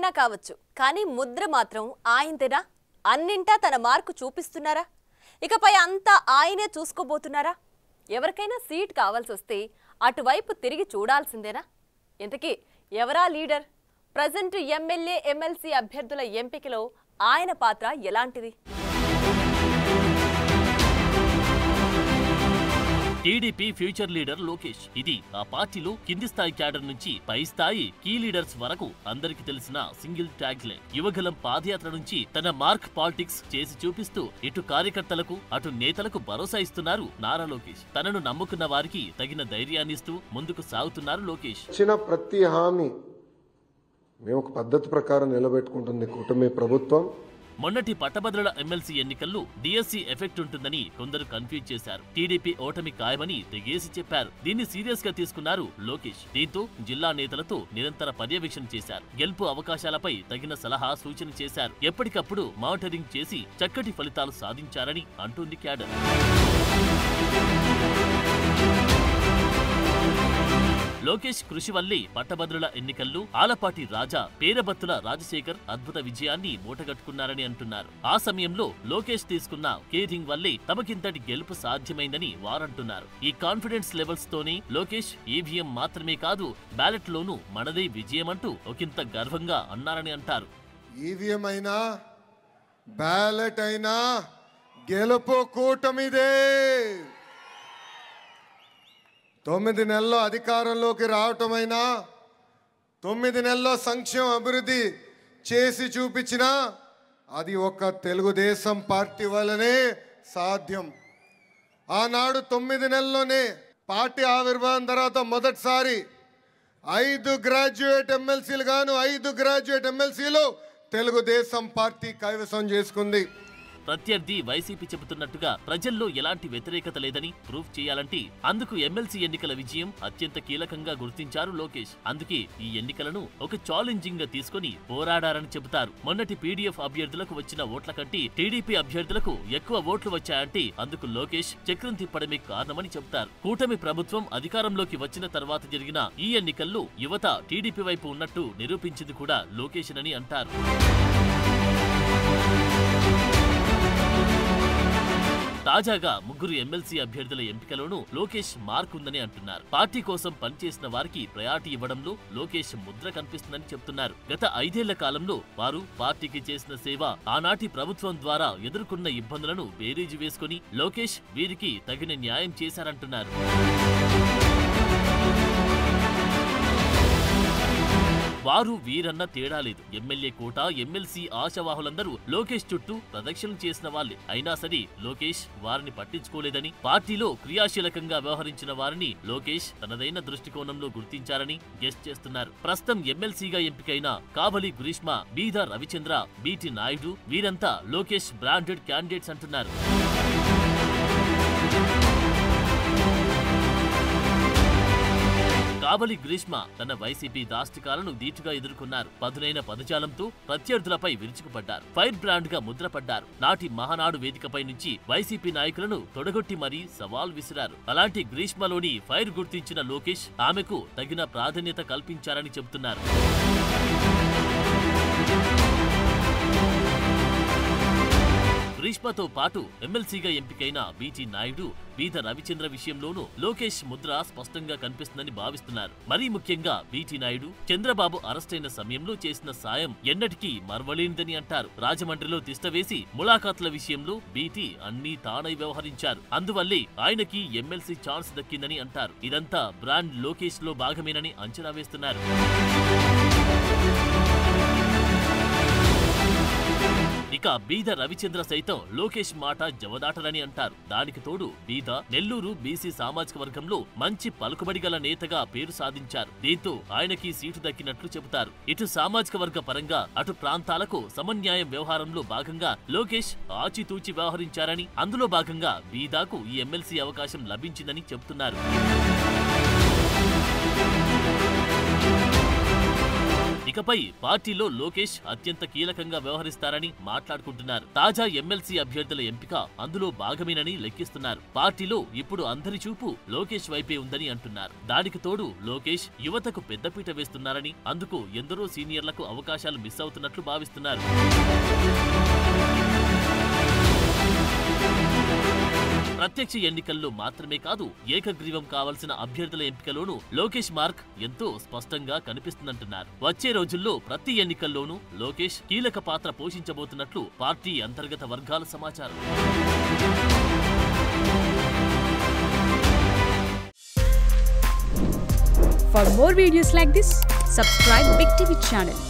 ఎవరైనా కావచ్చు, కానీ ముద్ర మాత్రం ఆయనదేనా? అన్నింటా తన మార్కు చూపిస్తున్నారా? ఇకపై అంతా ఆయనే చూసుకోబోతున్నారా? ఎవరికైనా సీట్ కావాల్సి వస్తే అటువైపు తిరిగి చూడాల్సిందేనా? ఇంతకీ ఎవరా లీడర్? ప్రజెంట్ ఎమ్మెల్యే ఎమ్మెల్సీ అభ్యర్థుల ఎంపికలో ఆయన పాత్ర ఎలాంటిది? TDP future leader Lokesh. ఇది ఆ పార్టీలో కింది స్థాయి క్యాడర్ నుంచి పై స్థాయి కీ లీడర్స్ వరకు అందరికి తెలిసిన సింగిల్ ట్యాగ్ లైన్. యువగలం పాదయాత్ర నుంచి తన మార్క్ పాలిటిక్స్ చేసి చూపిస్తూ ఇటు కార్యకర్తలకు అటు నేతలకు భరోసా ఇస్తున్నారు నారా లోకేష్. తనను నమ్ముకున్న వారికి తగిన ధైర్యాన్ని ఇస్తూ ముందుకు సాగుతున్నారు లోకేష్. ఇచ్చిన ప్రతి హామీ మేము ఒక పద్ధతి ప్రకారం నిలబెట్టుకుంటుంది కూటమి ప్రభుత్వం. మొన్నటి పట్టభద్రుల ఎమ్మెల్సీ ఎన్నికల్లో డిఎస్సీ ఎఫెక్ట్ ఉంటుందని కొందరు కన్ఫ్యూజ్ చేశారు. టీడీపీ ఓటమి ఖాయమని తెగేసి చెప్పారు. దీన్ని సీరియస్ గా తీసుకున్నారు లోకేష్. దీంతో జిల్లా నేతలతో నిరంతర పర్యవేక్షణ చేశారు. గెలుపు అవకాశాలపై తగిన సలహా సూచన చేశారు. ఎప్పటికప్పుడు మానిటరింగ్ చేసి చక్కటి ఫలితాలు సాధించారని అంటుంది క్యాడర్. లోకేష్ కృషి వల్లే పట్టభద్రుల ఎన్నికల్లో ఆలపాటి రాజా, పేరబత్తుల రాజశేఖర్ అద్భుత విజయాన్ని మూటగట్టుకున్నారని అంటున్నారు. ఆ సమయంలో లోకేష్ తీసుకున్న కేరింగ్ వల్లే తమకింతటి గెలుపు సాధ్యమైందని వారంటున్నారు. ఈ కాన్ఫిడెన్స్ లెవెల్స్ తోనే లోకేష్ ఈవీఎం మాత్రమే కాదు బ్యాలెట్ లోనూ మనదే విజయం అంటూ ఒకంత గర్వంగా అన్నారని అంటారు. ఈవీఎం అయినా బ్యాలెట్ అయినా గెలుపు కూటమిదే. 9 నెలల్లో అధికారంలోకి రావటమైనా 9 నెలల్లో సంక్షేమ అభివృద్ధి చేసి చూపించినా అది ఒక తెలుగుదేశం పార్టీ వల్లనే సాధ్యం. ఆనాడు 9 నెలల్లోనే పార్టీ ఆవిర్భావం తర్వాత మొదటిసారి 5 గ్రాడ్యుయేట్ ఎమ్మెల్సీలు గాను 5 గ్రాడ్యుయేట్ ఎమ్మెల్సీలు తెలుగుదేశం పార్టీ కైవసం చేసుకుంది. ప్రత్యర్థి వైసీపీ చెబుతున్నట్టుగా ప్రజల్లో ఎలాంటి వ్యతిరేకత లేదని ప్రూఫ్ చేయాలంటే అందుకు ఎమ్మెల్సీ ఎన్నికల విజయం అత్యంత కీలకంగా గుర్తించారు లోకేష్. అందుకే ఈ ఎన్నికలను ఒక ఛాలెంజింగ్ గా తీసుకుని పోరాడారని చెబుతారు. మొన్నటి పీడీఎఫ్ అభ్యర్థులకు వచ్చిన ఓట్ల కంటే టీడీపీ అభ్యర్థులకు ఎక్కువ ఓట్లు వచ్చాయంటే అందుకు లోకేష్ చక్రం తిప్పడమే కారణమని చెబుతారు. కూటమి ప్రభుత్వం అధికారంలోకి వచ్చిన తర్వాత జరిగిన ఈ ఎన్నికల్లో యువత టీడీపీ వైపు ఉన్నట్టు నిరూపించింది కూడా లోకేష్ అని అంటారు. తాజాగా 3 ఎమ్మెల్సీ అభ్యర్థుల ఎంపికలోనూ లోకేష్ మార్క్ ఉందని అంటున్నారు. పార్టీ కోసం పనిచేసిన వారికి ప్రయారిటీ ఇవ్వడంలో లోకేష్ ముద్ర కనిపిస్తుందని చెప్తున్నారు. గత 5 ఏళ్ల కాలంలో వారు పార్టీకి చేసిన సేవ, ఆనాటి ప్రభుత్వం ద్వారా ఎదుర్కొన్న ఇబ్బందులను బేరీజు వేసుకుని లోకేష్ వీరికి తగిన న్యాయం చేశారంటున్నారు. వారు వీరన్న తేడా లేదు. ఎమ్మెల్యే కోట, ఎమ్మెల్సీ ఆశావాహులందరూ లోకేష్ చుట్టూ ప్రదక్షిణలు చేసిన వాళ్లే. అయినా సరే లోకేష్ వారిని పట్టించుకోలేదని, పార్టీలో క్రియాశీలకంగా వ్యవహరించిన వారిని లోకేష్ తనదైన దృష్టికోణంలో గుర్తించారని గెస్ట్ చేస్తున్నారు. ప్రస్తుతం ఎమ్మెల్సీగా ఎంపికైన కావలి గ్రీష్మ, బీద రవిచంద్ర, బీటీ నాయుడు వీరంతా లోకేష్ బ్రాండెడ్ క్యాండిడేట్స్ అంటున్నారు. కావలి గ్రీష్మ తన వైసీపీ దాష్టికాలను ధీటుగా ఎదుర్కొన్నారు. పదునైన పదజాలంతో ప్రత్యర్థులపై విరుచుకుపడ్డారు. ఫైర్ బ్రాండ్ గా ముద్రపడ్డారు. నాటి మహానాడు వేదికపై నుంచి వైసీపీ నాయకులను తొడగొట్టి మరీ సవాల్ విసిరారు. అలాంటి గ్రీష్మలోని ఫైర్ గుర్తించిన లోకేష్ ఆమెకు తగిన ప్రాధాన్యత కల్పించారని చెబుతున్నారు. గ్రీష్మతో పాటు ఎమ్మెల్సీగా ఎంపికైన బీటీ నాయుడు, బీద రవిచంద్ర విషయంలోనూ లోకేష్ ముద్ర స్పష్టంగా కనిపిస్తుందని భావిస్తున్నారు. మరీ ముఖ్యంగా బీటీ నాయుడు చంద్రబాబు అరెస్టైన సమయంలో చేసిన సాయం ఎన్నటికీ మరవలేనిదని అంటారు. రాజమండ్రిలో తిష్టవేసి ములాఖాత్ల విషయంలో బీటీ అన్నీ తానై వ్యవహరించారు. అందువల్లే ఆయనకి ఎమ్మెల్సీ ఛాన్స్ దక్కిందని అంటారు. ఇదంతా బ్రాండ్ లోకేష్ లో భాగమేనని అంచనా వేస్తున్నారు. ఇక బీద రవిచంద్ర సైతం లోకేష్ మాట జవదాటరని అంటారు. దానికి తోడు బీద నెల్లూరు బీసీ సామాజిక వర్గంలో మంచి పలుకుబడి గల నేతగా పేరు సాధించారు. దీంతో ఆయనకి సీటు దక్కినట్లు చెబుతారు. ఇటు సామాజిక వర్గ పరంగా అటు ప్రాంతాలకు సమన్యాయం వ్యవహారంలో భాగంగా లోకేష్ ఆచితూచి వ్యవహరించారని, అందులో భాగంగా బీదాకు ఈ ఎమ్మెల్సీ అవకాశం లభించిందని చెబుతున్నారు. ఇకపై పార్టీలో లోకేష్ అత్యంత కీలకంగా వ్యవహరిస్తారని మాట్లాడుకుంటున్నారు. తాజా ఎమ్మెల్సీ అభ్యర్థుల ఎంపిక అందులో భాగమేనని లెక్కిస్తున్నారు. పార్టీలో ఇప్పుడు అందరి చూపు లోకేష్ వైపే ఉందని అంటున్నారు. దానికి తోడు లోకేష్ యువతకు పెద్దపీట వేస్తున్నారని, అందుకు ఎందరో సీనియర్లకు అవకాశాలు మిస్ అవుతున్నట్లు భావిస్తున్నారు. ప్రత్యక్ష ఎన్నికల్లో మాత్రమే కాదు, ఏకగ్రీవం కావాల్సిన అభ్యర్థుల ఎంపికలోనూ లోకేష్ మార్క్ ఎంతో స్పష్టంగా కనిపిస్తుందంటున్నారు. వచ్చే రోజుల్లో ప్రతి ఎన్నికల్లోనూ లోకేష్ కీలక పాత్ర పోషించబోతున్నట్లు పార్టీ అంతర్గత వర్గాల సమాచారం. For more videos like this, subscribe Big TV channel.